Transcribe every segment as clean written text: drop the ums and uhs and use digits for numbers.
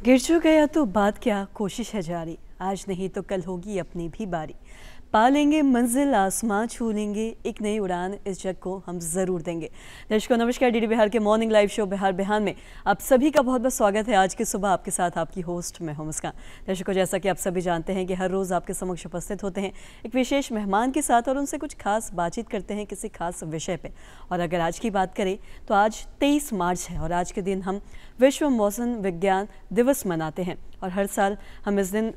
गिरजो गया तो बात क्या, कोशिश है जारी, आज नहीं तो कल होगी अपनी भी बारी। पा लेंगे मंजिल, आसमां छू लेंगे, एक नई उड़ान इस जग को हम ज़रूर देंगे। दर्शकों नमस्कार, डीडी बिहार के मॉर्निंग लाइव शो बिहार बिहान में आप सभी का बहुत बहुत स्वागत है। आज की सुबह आपके साथ आपकी होस्ट मैं हूं मुस्कान। दर्शकों जैसा कि आप सभी जानते हैं कि हर रोज़ आपके समक्ष उपस्थित होते हैं एक विशेष मेहमान के साथ और उनसे कुछ खास बातचीत करते हैं किसी खास विषय पर। और अगर आज की बात करें तो आज 23 मार्च है और आज के दिन हम विश्व मौसम विज्ञान दिवस मनाते हैं और हर साल हम इस दिन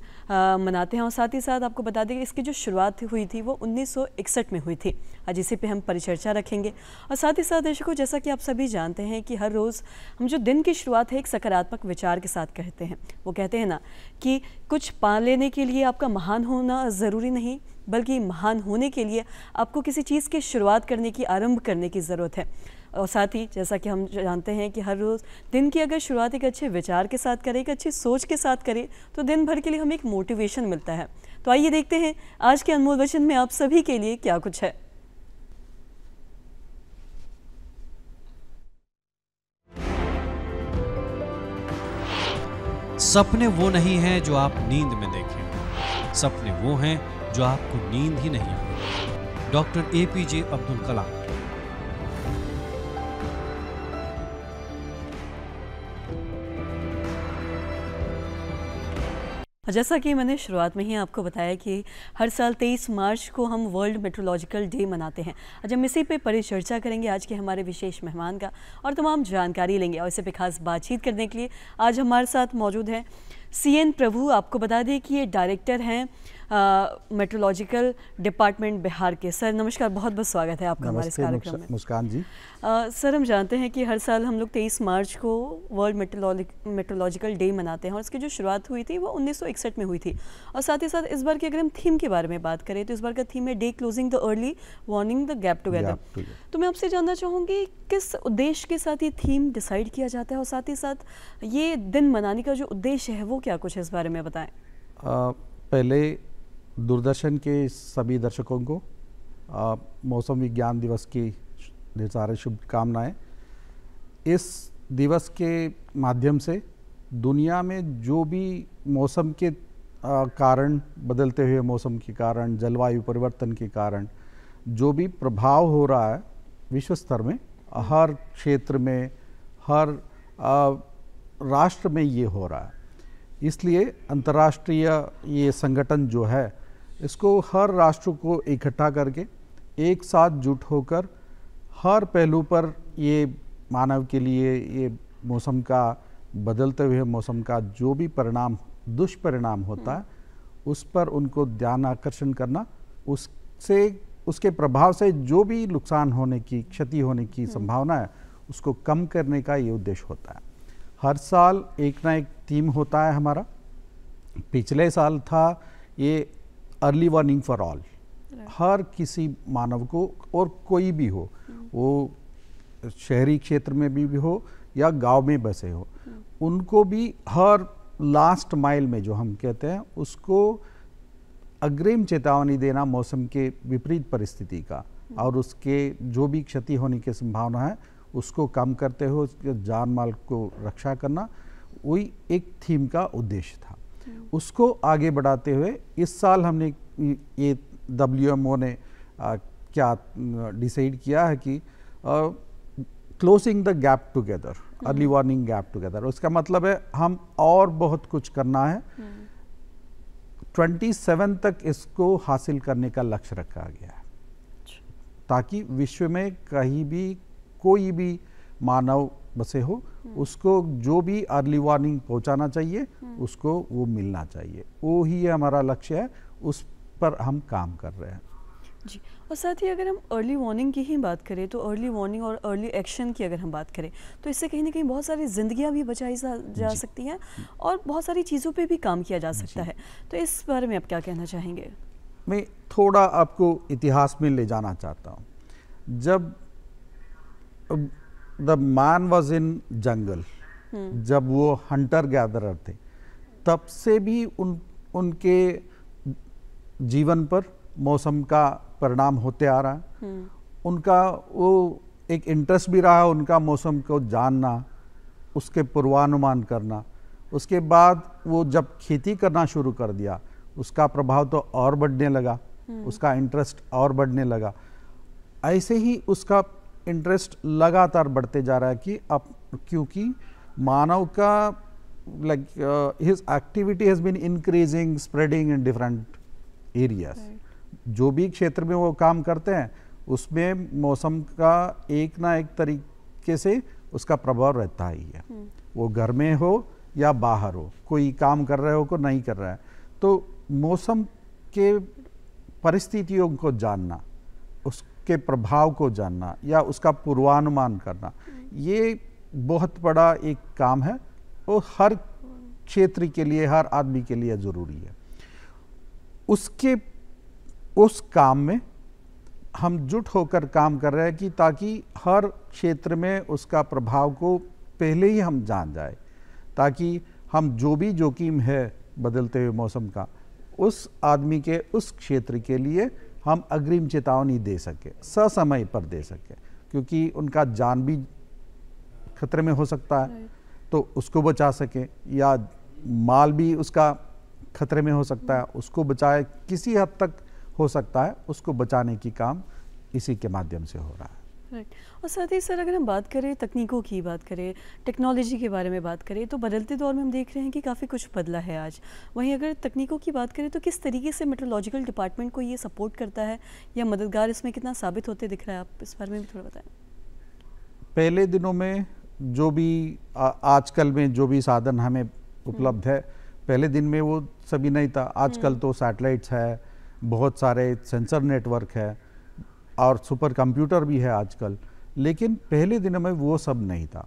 मनाते हैं। और साथ ही साथ आपको बता दें कि इसकी जो शुरुआत हुई थी वो 1961 में हुई थी। आज इसी पे हम परिचर्चा रखेंगे। और साथ ही साथ दर्शकों जैसा कि आप सभी जानते हैं कि हर रोज़ हम जो दिन की शुरुआत है एक सकारात्मक विचार के साथ करते हैं। वो कहते हैं ना कि कुछ पा लेने के लिए आपका महान होना ज़रूरी नहीं, बल्कि महान होने के लिए आपको किसी चीज़ की शुरुआत करने की, आरंभ करने की ज़रूरत है। और साथ ही जैसा कि हम जानते हैं कि हर रोज़ दिन की अगर शुरुआत एक अच्छे विचार के साथ करें, एक अच्छी सोच के साथ करें तो दिन भर के लिए हमें एक मोटिवेशन मिलता है। तो आइए देखते हैं आज के अनमोल वचन में आप सभी के लिए क्या कुछ है। सपने वो नहीं हैं जो आप नींद में देखें, सपने वो हैं जो आपको नींद ही नहीं आती। Doctor APJ Abdul Kalam. जैसा कि मैंने शुरुआत में ही आपको बताया कि हर साल 23 मार्च को हम वर्ल्ड मेट्रोलॉजिकल डे मनाते हैं। आज हम इसी पे परिचर्चा करेंगे आज के हमारे विशेष मेहमान का और तमाम जानकारी लेंगे। और इसी पे खास बातचीत करने के लिए आज हमारे साथ मौजूद हैं CN प्रभु। आपको बता दें कि ये डायरेक्टर हैं मेट्रोलॉजिकल डिपार्टमेंट बिहार के। सर नमस्कार, बहुत बहुत स्वागत है आपका हमारे इस कार्यक्रम में। मुस्कान जी। सर हम जानते हैं कि हर साल हम लोग 23 मार्च को वर्ल्ड मेट्रोलॉजिकल डे मनाते हैं और इसकी जो शुरुआत हुई थी वो 1961 में हुई थी। और साथ ही साथ इस बार की अगर हम थीम के बारे में बात करें तो इस बार का थीम है day closing the early, warning the gap together. तो मैं आपसे जानना चाहूँगी किस उद्देश्य के साथ ये थीम डिसाइड किया जाता है और साथ ही साथ ये दिन मनाने का जो उद्देश्य है वो क्या कुछ है, इस बारे में बताएं। पहले दूरदर्शन के सभी दर्शकों को मौसम विज्ञान दिवस की ढेर सारी शुभकामनाएं। इस दिवस के माध्यम से दुनिया में जो भी मौसम के कारण, बदलते हुए मौसम के कारण, जलवायु परिवर्तन के कारण जो भी प्रभाव हो रहा है विश्व स्तर में, हर क्षेत्र में, हर राष्ट्र में ये हो रहा है। इसलिए अंतर्राष्ट्रीय ये संगठन जो है इसको हर राष्ट्र को इकट्ठा करके एक साथ जुट होकर हर पहलू पर ये मानव के लिए ये मौसम का, बदलते हुए मौसम का जो भी परिणाम, दुष्परिणाम होता है उस पर उनको ध्यान आकर्षण करना, उससे, उसके प्रभाव से जो भी नुकसान होने की, क्षति होने की संभावना है उसको कम करने का ये उद्देश्य होता है। हर साल एक ना एक थीम होता है हमारा। पिछले साल था ये अर्ली वार्निंग फॉर ऑल। हर किसी मानव को, और कोई भी हो, वो शहरी क्षेत्र में भी हो या गांव में बसे हो, उनको भी हर लास्ट माइल में जो हम कहते हैं उसको अग्रिम चेतावनी देना मौसम के विपरीत परिस्थिति का और उसके जो भी क्षति होने की संभावना है उसको कम करते हुए उसके जान माल को रक्षा करना, वही एक थीम का उद्देश्य था। उसको आगे बढ़ाते हुए इस साल हमने ये WMO ने क्या डिसाइड किया है कि closing the gap together, early warning gap together. उसका मतलब है हम और बहुत कुछ करना है। 27 तक इसको हासिल करने का लक्ष्य रखा गया है ताकि विश्व में कहीं भी कोई भी मानव बसे हो उसको जो भी अर्ली वार्निंग पहुंचाना चाहिए उसको वो मिलना चाहिए। वो ही हमारा लक्ष्य है, उस पर हम काम कर रहे हैं जी। और साथ ही अगर हम अर्ली वार्निंग की ही बात करें तो अर्ली वार्निंग और अर्ली एक्शन की अगर हम बात करें तो इससे कहीं ना कहीं बहुत सारी जिंदगियां भी बचाई जा सकती हैं और बहुत सारी चीज़ों पे भी काम किया जा सकता है। तो इस बारे में आप क्या कहना चाहेंगे? मैं थोड़ा आपको इतिहास में ले जाना चाहता हूँ। जब द मैन वॉज इन जंगल, जब वो हंटर गैदरर थे, तब से भी उनके जीवन पर मौसम का परिणाम होते आ रहा है। उनका वो एक इंटरेस्ट भी रहा उनका मौसम को जानना, उसके पूर्वानुमान करना, उसके बाद वो जब खेती करना शुरू कर दिया, उसका प्रभाव तो और बढ़ने लगा, उसका इंटरेस्ट और बढ़ने लगा। ऐसे ही उसका इंटरेस्ट लगातार बढ़ते जा रहा है कि अब क्योंकि मानव का his activity has been increasing, spreading in different areas. जो भी क्षेत्र में वो काम करते हैं उसमें मौसम का एक ना एक तरीके से उसका प्रभाव रहता ही है। वो घर में हो या बाहर हो, कोई काम कर रहे हो को नहीं कर रहा है, तो मौसम के परिस्थितियों को जानना, उसके प्रभाव को जानना या उसका पूर्वानुमान करना, ये बहुत बड़ा एक काम है और हर क्षेत्र के लिए, हर आदमी के लिए ज़रूरी है। उस काम में हम जुट होकर काम कर रहे हैं कि ताकि हर क्षेत्र में उसका प्रभाव को पहले ही हम जान जाए, ताकि हम जो भी जोखिम है बदलते हुए मौसम का, उस आदमी के उस क्षेत्र के लिए हम अग्रिम चेतावनी दे सके, ससमय पर दे सके, क्योंकि उनका जान भी खतरे में हो सकता है तो उसको बचा सके, या माल भी उसका खतरे में हो सकता है, उसको बचाए, किसी हद तक हो सकता है उसको बचाने की काम इसी के माध्यम से हो रहा है। राइट। और साथ ही सर, अगर हम बात करें तकनीकों की, बात करें टेक्नोलॉजी के बारे में बात करें, तो बदलते दौर में हम देख रहे हैं कि काफ़ी कुछ बदला है आज। वहीं अगर तकनीकों की बात करें तो किस तरीके से मेट्रोलॉजिकल डिपार्टमेंट को ये सपोर्ट करता है या मददगार इसमें कितना साबित होते दिख रहा है, आप इस बारे में भी थोड़ा बताएं। पहले दिनों में जो भी आजकल में जो भी साधन हमें उपलब्ध है, पहले दिन में वो सभी नहीं था। आजकल तो सैटेलाइट्स है, बहुत सारे सेंसर नेटवर्क है और सुपर कंप्यूटर भी है आजकल, लेकिन पहले दिनों में वो सब नहीं था।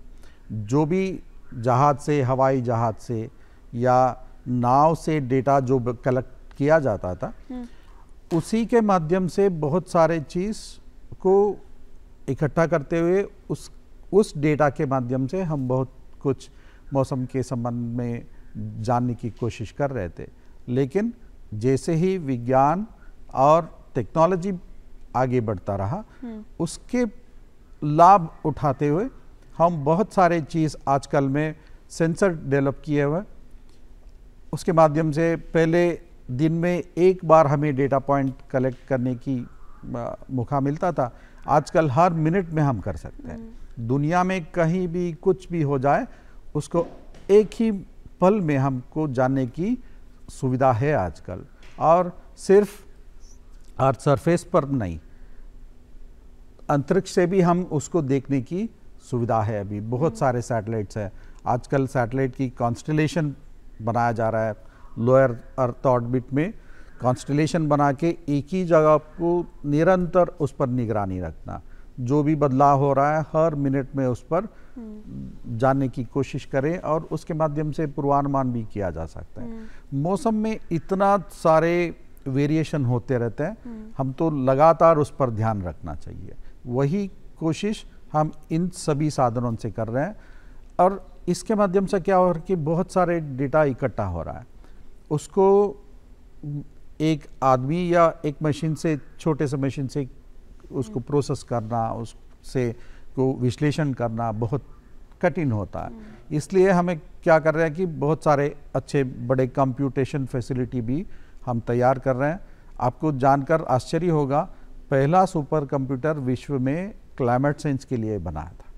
जो भी जहाज से, हवाई जहाज से या नाव से डेटा जो कलेक्ट किया जाता था, उसी के माध्यम से बहुत सारे चीज़ को इकट्ठा करते हुए उस डेटा के माध्यम से हम बहुत कुछ मौसम के संबंध में जानने की कोशिश कर रहे थे। लेकिन जैसे ही विज्ञान और टेक्नोलॉजी आगे बढ़ता रहा, उसके लाभ उठाते हुए हम बहुत सारे चीज़ आजकल में सेंसर डेवलप किए हुए, उसके माध्यम से पहले दिन में एक बार हमें डेटा पॉइंट कलेक्ट करने की मौका मिलता था, आजकल हर मिनट में हम कर सकते हैं। दुनिया में कहीं भी कुछ भी हो जाए उसको एक ही पल में हमको जानने की सुविधा है आजकल। और सिर्फ अर्थ सरफेस पर नहीं, अंतरिक्ष से भी हम उसको देखने की सुविधा है। अभी बहुत सारे सैटेलाइट्स हैं, आजकल सैटेलाइट की कॉन्स्टलेशन बनाया जा रहा है। लोअर अर्थ ऑर्बिट में कॉन्स्टलेशन बना के एक ही जगह को निरंतर उस पर निगरानी रखना, जो भी बदलाव हो रहा है हर मिनट में उस पर जानने की कोशिश करें और उसके माध्यम से पूर्वानुमान भी किया जा सकता है। मौसम में इतना सारे वेरिएशन होते रहते हैं, हम तो लगातार उस पर ध्यान रखना चाहिए। वही कोशिश हम इन सभी साधनों से कर रहे हैं और इसके माध्यम से क्या हो रहा है कि बहुत सारे डेटा इकट्ठा हो रहा है, उसको एक आदमी या एक मशीन से, छोटे से मशीन से उसको प्रोसेस करना, उससे को विश्लेषण करना बहुत कठिन होता है। इसलिए हमें क्या कर रहे हैं कि बहुत सारे अच्छे बड़े कंप्यूटेशन फैसिलिटी भी हम तैयार कर रहे हैं। आपको जानकर आश्चर्य होगा, पहला सुपर कंप्यूटर विश्व में क्लाइमेट चेंज के लिए बनाया था,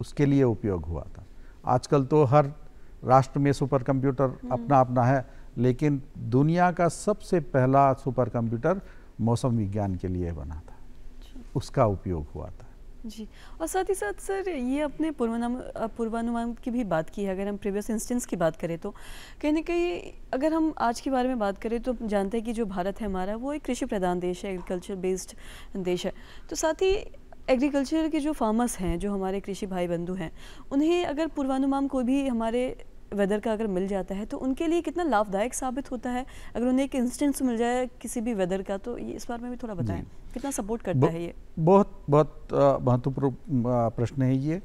उसके लिए उपयोग हुआ था। आजकल तो हर राष्ट्र में सुपर कंप्यूटर अपना अपना है, लेकिन दुनिया का सबसे पहला सुपर कंप्यूटर मौसम विज्ञान के लिए बना था, उसका उपयोग हुआ था। जी, और साथ ही साथ सर ये अपने पूर्वानुमान की भी बात की है। अगर हम प्रीवियस इंस्टेंस की बात करें तो कहीं ना कहीं अगर हम आज के बारे में बात करें तो जानते हैं कि जो भारत है हमारा, वो एक कृषि प्रधान देश है, एग्रीकल्चर बेस्ड देश है। तो साथ ही एग्रीकल्चर के जो फार्मर्स हैं, जो हमारे कृषि भाई बंधु हैं, उन्हें अगर पूर्वानुमान कोई भी हमारे वेदर का अगर मिल जाता है तो उनके लिए कितना लाभदायक साबित होता है। अगर उन्हें एक इंस्टेंस मिल जाए किसी भी वेदर का, तो ये इस बारे में भी थोड़ा बताएं, कितना सपोर्ट करता है ये। बहुत महत्वपूर्ण प्रश्न है ये।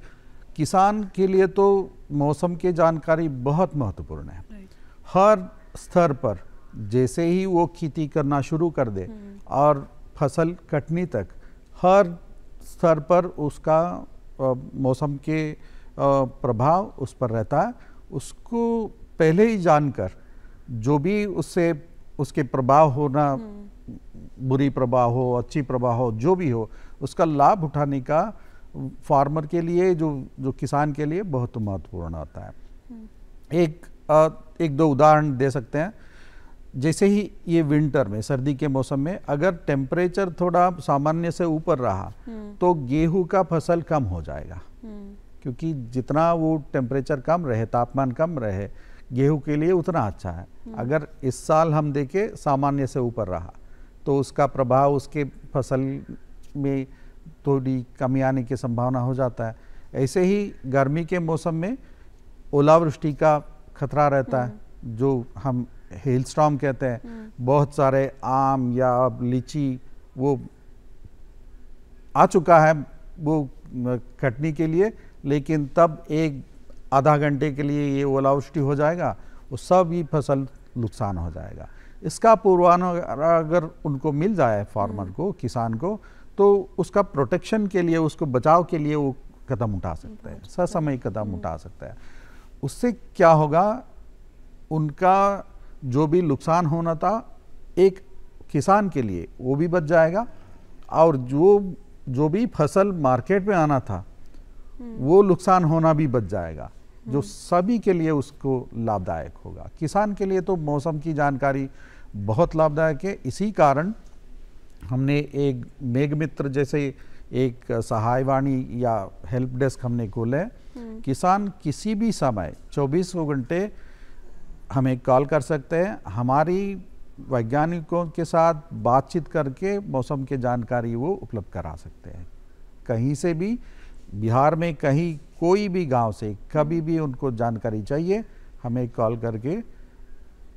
किसान के लिए तो मौसम की जानकारी बहुत महत्वपूर्ण है। हर स्तर पर जैसे ही वो खेती करना शुरू कर दे और फसल कटनी तक, हर स्तर पर उसका मौसम के प्रभाव उस पर रहता है। उसको पहले ही जानकर जो भी उससे उसके प्रभाव होना, बुरी प्रभाव हो, अच्छी प्रभाव हो, जो भी हो, उसका लाभ उठाने का फार्मर के लिए, जो किसान के लिए बहुत महत्वपूर्ण होता है। एक दो उदाहरण दे सकते हैं। जैसे ही ये विंटर में, सर्दी के मौसम में अगर टेम्परेचर थोड़ा सामान्य से ऊपर रहा तो गेहूं का फसल कम हो जाएगा, क्योंकि जितना वो टेम्परेचर कम रहे, तापमान कम रहे, गेहूं के लिए उतना अच्छा है। अगर इस साल हम देखें सामान्य से ऊपर रहा तो उसका प्रभाव उसके फसल में थोड़ी कमी आने की संभावना हो जाता है। ऐसे ही गर्मी के मौसम में ओलावृष्टि का खतरा रहता है, जो हम हेल स्टॉर्म कहते हैं। बहुत सारे आम या लीची वो आ चुका है वो कटने के लिए, लेकिन तब एक आधा घंटे के लिए ये ओलावृष्टि हो जाएगा, वो सब ही फसल नुकसान हो जाएगा। इसका पूर्वानुमान अगर उनको मिल जाए फार्मर को, किसान को, तो उसका प्रोटेक्शन के लिए, उसको बचाव के लिए वो कदम उठा सकते हैं, ससमय कदम उठा सकते हैं। उससे क्या होगा, उनका जो भी नुकसान होना था एक किसान के लिए वो भी बच जाएगा, और जो भी फसल मार्केट में आना था वो नुकसान होना भी बच जाएगा, जो सभी के लिए उसको लाभदायक होगा। किसान के लिए तो मौसम की जानकारी बहुत लाभदायक है। इसी कारण हमने एक मेघ मित्र जैसे एक सहायवाणी या हेल्प डेस्क हमने खोले। किसान किसी भी समय 24 घंटे हमें कॉल कर सकते हैं, हमारी वैज्ञानिकों के साथ बातचीत करके मौसम की जानकारी वो उपलब्ध करा सकते हैं। कहीं से भी, बिहार में कहीं कोई भी गांव से कभी भी उनको जानकारी चाहिए, हमें कॉल करके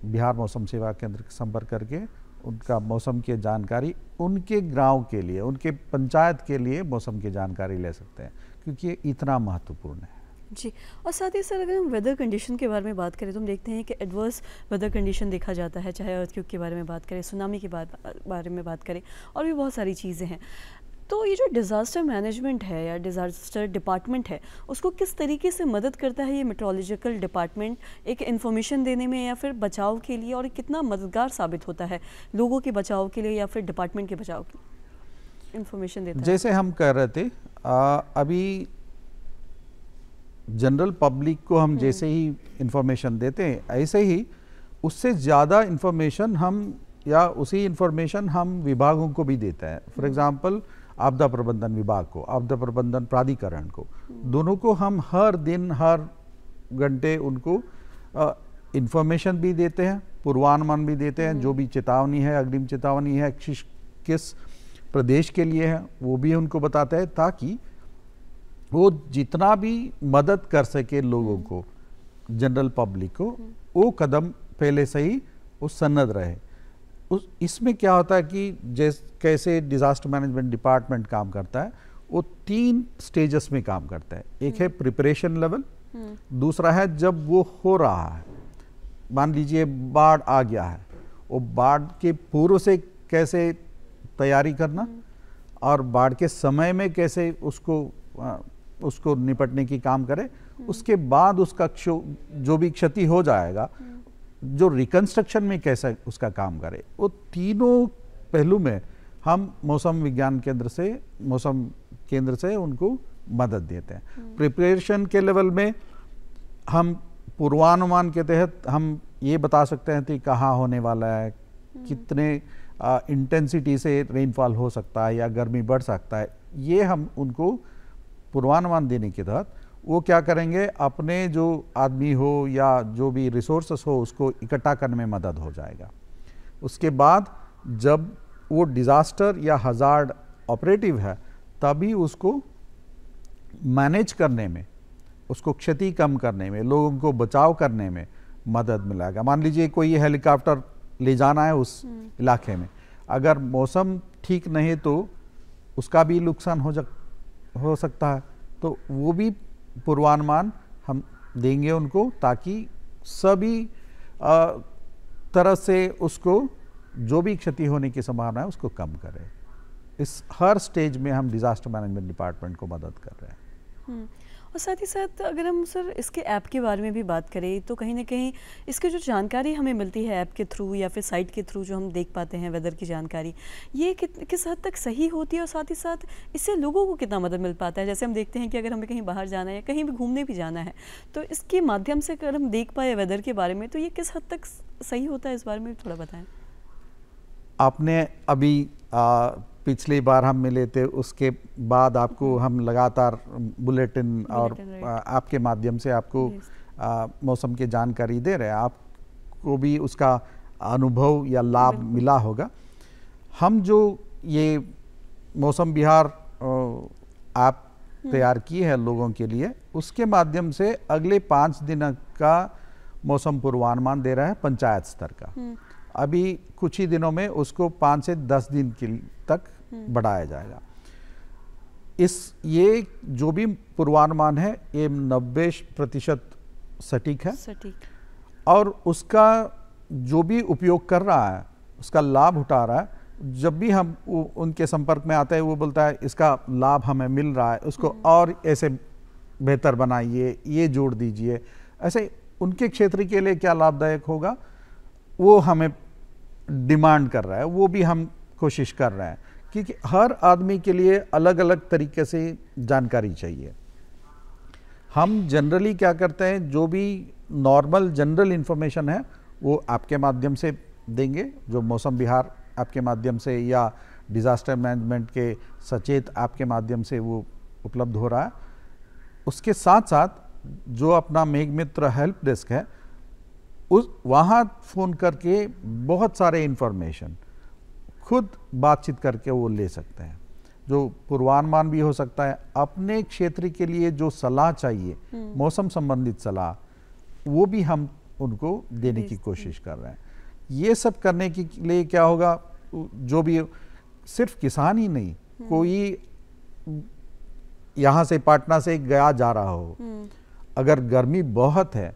बिहार मौसम सेवा केंद्र का संपर्क करके उनका मौसम की जानकारी उनके गांव के लिए, उनके पंचायत के लिए मौसम की जानकारी ले सकते हैं, क्योंकि ये इतना महत्वपूर्ण है। जी, और साथ ही सर अगर हम वेदर कंडीशन के बारे में बात करें तो हम देखते हैं कि एडवर्स वेदर कंडीशन देखा जाता है, चाहे अर्थक्वेक के बारे में बात करें, सुनामी के बारे में बात करें, और भी बहुत सारी चीज़ें हैं। तो ये जो डिज़ास्टर मैनेजमेंट है या डिज़ास्टर डिपार्टमेंट है, उसको किस तरीके से मदद करता है ये मेट्रोलॉजिकल डिपार्टमेंट एक इन्फॉर्मेशन देने में या फिर बचाव के लिए, और कितना मददगार साबित होता है लोगों के बचाव के लिए या फिर डिपार्टमेंट के बचाव के लिए इन्फॉर्मेशन देता है? जैसे हम कह रहे थे, अभी जनरल पब्लिक को हम जैसे ही इंफॉर्मेशन देते हैं, ऐसे ही उससे ज़्यादा इंफॉर्मेशन हम, या उसी इंफॉर्मेशन हम विभागों को भी देते हैं। फॉर एग्जांपल आपदा प्रबंधन विभाग को, आपदा प्रबंधन प्राधिकरण को, दोनों को हम हर दिन हर घंटे उनको इंफॉर्मेशन भी देते हैं, पूर्वानुमान भी देते हैं। जो भी चेतावनी है, अग्रिम चेतावनी है, किस प्रदेश के लिए है, वो भी उनको बताते हैं, ताकि वो जितना भी मदद कर सके लोगों को, जनरल पब्लिक को, वो कदम पहले से ही वो सन्नद्ध रहे। इसमें क्या होता है कि कैसे डिज़ास्टर मैनेजमेंट डिपार्टमेंट काम करता है, वो 3 स्टेजेस में काम करता है। एक है प्रिपरेशन लेवल, दूसरा है जब वो हो रहा है, मान लीजिए बाढ़ आ गया है, वो बाढ़ के पूर्व से कैसे तैयारी करना, और बाढ़ के समय में कैसे उसको निपटने की काम करे। उसके बाद उसका जो भी क्षति हो जाएगा, जो रिकंस्ट्रक्शन में कैसे उसका काम करे, वो तीनों पहलू में हम मौसम केंद्र से उनको मदद देते हैं। प्रिपरेशन के लेवल में हम पूर्वानुमान के तहत हम ये बता सकते हैं कि कहाँ होने वाला है, कितने इंटेंसिटी से रेनफॉल हो सकता है या गर्मी बढ़ सकता है। ये हम उनको पूर्वानुमान देने के तहत वो क्या करेंगे, अपने जो आदमी हो या जो भी रिसोर्सेस हो उसको इकट्ठा करने में मदद हो जाएगा। उसके बाद जब वो डिज़ास्टर या हज़ार्ड ऑपरेटिव है, तभी उसको मैनेज करने में, उसको क्षति कम करने में, लोगों को बचाव करने में मदद मिलेगा। मान लीजिए कोई हेलीकॉप्टर ले जाना है उस इलाके में, अगर मौसम ठीक नहीं तो उसका भी नुकसान हो सकता है, तो वो भी पूर्वानुमान हम देंगे उनको, ताकि सभी तरह से उसको जो भी क्षति होने की संभावना है उसको कम करें। इस हर स्टेज में हम डिज़ास्टर मैनेजमेंट डिपार्टमेंट को मदद कर रहे हैं। और साथ ही साथ अगर हम सर इसके ऐप के बारे में भी बात करें तो कहीं ना कहीं इसकी जो जानकारी हमें मिलती है ऐप के थ्रू या फिर साइट के थ्रू जो हम देख पाते हैं वेदर की जानकारी, ये किस हद तक सही होती है और साथ ही साथ इससे लोगों को कितना मदद मिल पाता है? जैसे हम देखते हैं कि अगर हमें कहीं बाहर जाना है या कहीं भी घूमने भी जाना है तो इसके माध्यम से अगर हम देख पाए वेदर के बारे में तो ये किस हद तक सही होता है, इस बारे में भी थोड़ा बताएं। आपने अभी पिछली बार हम मिले थे, उसके बाद आपको हम लगातार बुलेटिन और आपके माध्यम से आपको मौसम की जानकारी दे रहे हैं, आपको भी उसका अनुभव या लाभ मिला होगा। हम जो ये मौसम विहार ऐप तैयार की है लोगों के लिए, उसके माध्यम से अगले 5 दिन का मौसम पूर्वानुमान दे रहा है पंचायत स्तर का। अभी कुछ ही दिनों में उसको 5 से 10 दिन के तक बढ़ाया जाएगा। ये जो भी पूर्वानुमान है ये 90% सटीक है, और उसका जो भी उपयोग कर रहा है उसका लाभ उठा रहा है, जब भी हम उनके संपर्क में आते हैं वो बोलता है इसका लाभ हमें मिल रहा है, उसको और ऐसे बेहतर बनाइए, ये जोड़ दीजिए, ऐसे उनके क्षेत्र के लिए क्या लाभदायक होगा वो हमें डिमांड कर रहा है, वो भी हम कोशिश कर रहे हैं, क्योंकि हर आदमी के लिए अलग अलग तरीके से जानकारी चाहिए। हम जनरली क्या करते हैं, जो भी नॉर्मल जनरल इन्फॉर्मेशन है वो आपके माध्यम से देंगे, जो मौसम विहार आपके माध्यम से या डिज़ास्टर मैनेजमेंट के सचेत आपके माध्यम से वो उपलब्ध हो रहा है। उसके साथ साथ जो अपना मेघमित्र हेल्प डेस्क है वहाँ फ़ोन करके बहुत सारे इन्फॉर्मेशन खुद बातचीत करके वो ले सकते हैं, जो पूर्वानुमान भी हो सकता है, अपने क्षेत्र के लिए जो सलाह चाहिए मौसम संबंधित सलाह वो भी हम उनको देने की कोशिश कर रहे हैं। ये सब करने के लिए क्या होगा, जो भी सिर्फ किसान ही नहीं, कोई यहाँ से पटना से गया जा रहा हो, अगर गर्मी बहुत है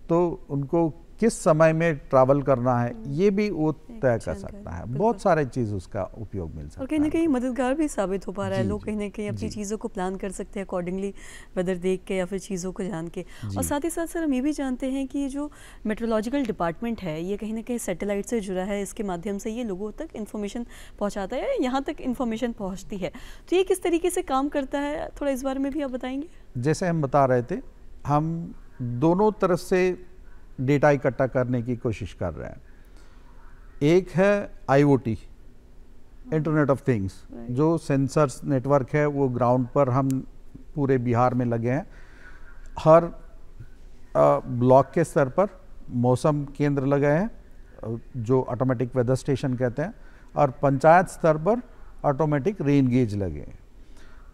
तो उनको किस समय में ट्रैवल करना है ये भी वो तय कर सकता है। बहुत सारे चीज़ उसका उपयोग मिल सकता है, और कहीं ना कहीं मददगार भी साबित हो पा रहा है। लोग कहीं ना कहीं अपनी चीज़ों को प्लान कर सकते हैं अकॉर्डिंगली, वेदर देख के या फिर चीज़ों को जान के। और साथ ही साथ सर हम ये भी जानते हैं कि जो मेट्रोलॉजिकल डिपार्टमेंट है ये कहीं ना कहीं सैटेलाइट से जुड़ा है, इसके माध्यम से ये लोगों तक इन्फॉर्मेशन पहुँचाता है, यहाँ तक इन्फॉर्मेशन पहुँचती है, तो ये किस तरीके से काम करता है, थोड़ा इस बारे में भी आप बताएंगे। जैसे हम बता रहे थे, हम दोनों तरफ से डेटा इकट्ठा करने की कोशिश कर रहे हैं। एक है IoT, इंटरनेट ऑफ थिंग्स, जो सेंसर्स नेटवर्क है वो ग्राउंड पर हम पूरे बिहार में लगे हैं। हर ब्लॉक के स्तर पर मौसम केंद्र लगे हैं जो ऑटोमेटिक वेदर स्टेशन कहते हैं, और पंचायत स्तर पर ऑटोमेटिक रेन गेज लगे हैं।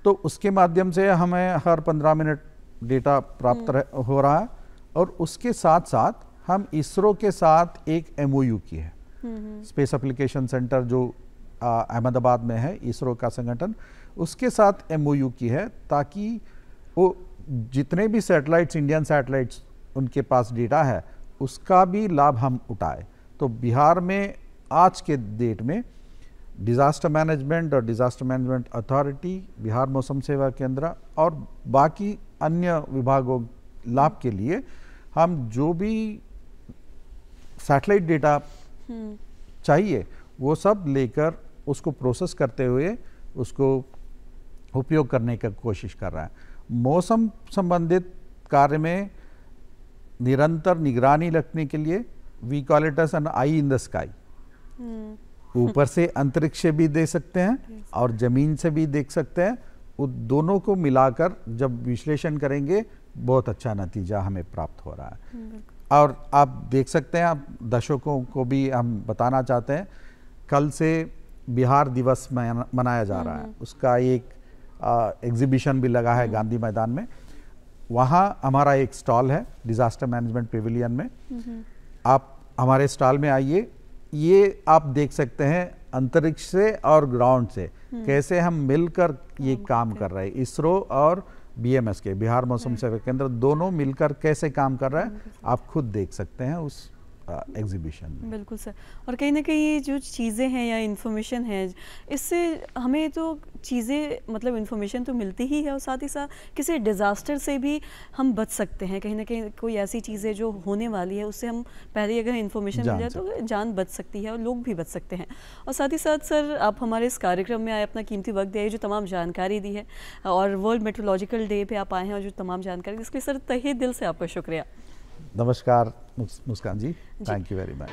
तो उसके माध्यम से हमें हर 15 मिनट डेटा प्राप्त हो रहा है, और उसके साथ साथ हम इसरो के साथ एक MOU की है, स्पेस एप्लीकेशन सेंटर जो अहमदाबाद में है, इसरो का संगठन, उसके साथ MOU की है, ताकि वो जितने भी सैटेलाइट्स, इंडियन सैटेलाइट्स उनके पास डेटा है उसका भी लाभ हम उठाए। तो बिहार में आज के डेट में डिज़ास्टर मैनेजमेंट और डिज़ास्टर मैनेजमेंट अथॉरिटी, बिहार मौसम सेवा केंद्र और बाकी अन्य विभागों लाभ के लिए हम जो भी सैटेलाइट डेटा चाहिए वो सब लेकर उसको प्रोसेस करते हुए उसको उपयोग करने की कोशिश कर रहा है। मौसम संबंधित कार्य में निरंतर निगरानी रखने के लिए we call it as an eye in the sky. ऊपर से अंतरिक्ष से भी देख सकते हैं और जमीन से भी देख सकते हैं, वो दोनों को मिलाकर जब विश्लेषण करेंगे बहुत अच्छा नतीजा हमें प्राप्त हो रहा है। और आप देख सकते हैं, आप दर्शकों को भी हम बताना चाहते हैं, कल से बिहार दिवस मनाया जा रहा है, उसका एक एग्जीबिशन भी लगा है गांधी मैदान में। वहाँ हमारा एक स्टॉल है डिज़ास्टर मैनेजमेंट पेविलियन में, आप हमारे स्टॉल में आइए। ये आप देख सकते हैं अंतरिक्ष से और ग्राउंड से कैसे हम मिलकर ये काम कर रहे हैं। इसरो और BMS के, बिहार मौसम सेवा केंद्र, दोनों मिलकर कैसे काम कर रहा है आप खुद देख सकते हैं उस एग्जीबिशन में। बिल्कुल सर। और कहीं ना कहीं ये जो चीज़ें हैं या इन्फॉर्मेशन है, इससे हमें तो चीज़ें मतलब इन्फॉर्मेशन तो मिलती ही है, और साथ ही साथ किसी डिज़ास्टर से भी हम बच सकते हैं। कहीं ना कहीं कोई ऐसी चीज़ें जो होने वाली है उससे हम पहले अगर इन्फॉर्मेशन मिल जाए तो जान बच सकती है और लोग भी बच सकते हैं। और साथ ही साथ सर आप हमारे इस कार्यक्रम में आए, अपना कीमती वक्त दिया, जो तमाम जानकारी दी है, और वर्ल्ड मेट्रोलॉजिकल डे पे आप आए हैं और जो तमाम जानकारी दी, इसके लिए सर तहे दिल से आपका शुक्रिया। नमस्कार मुस्कान जी, थैंक यू वेरी मच।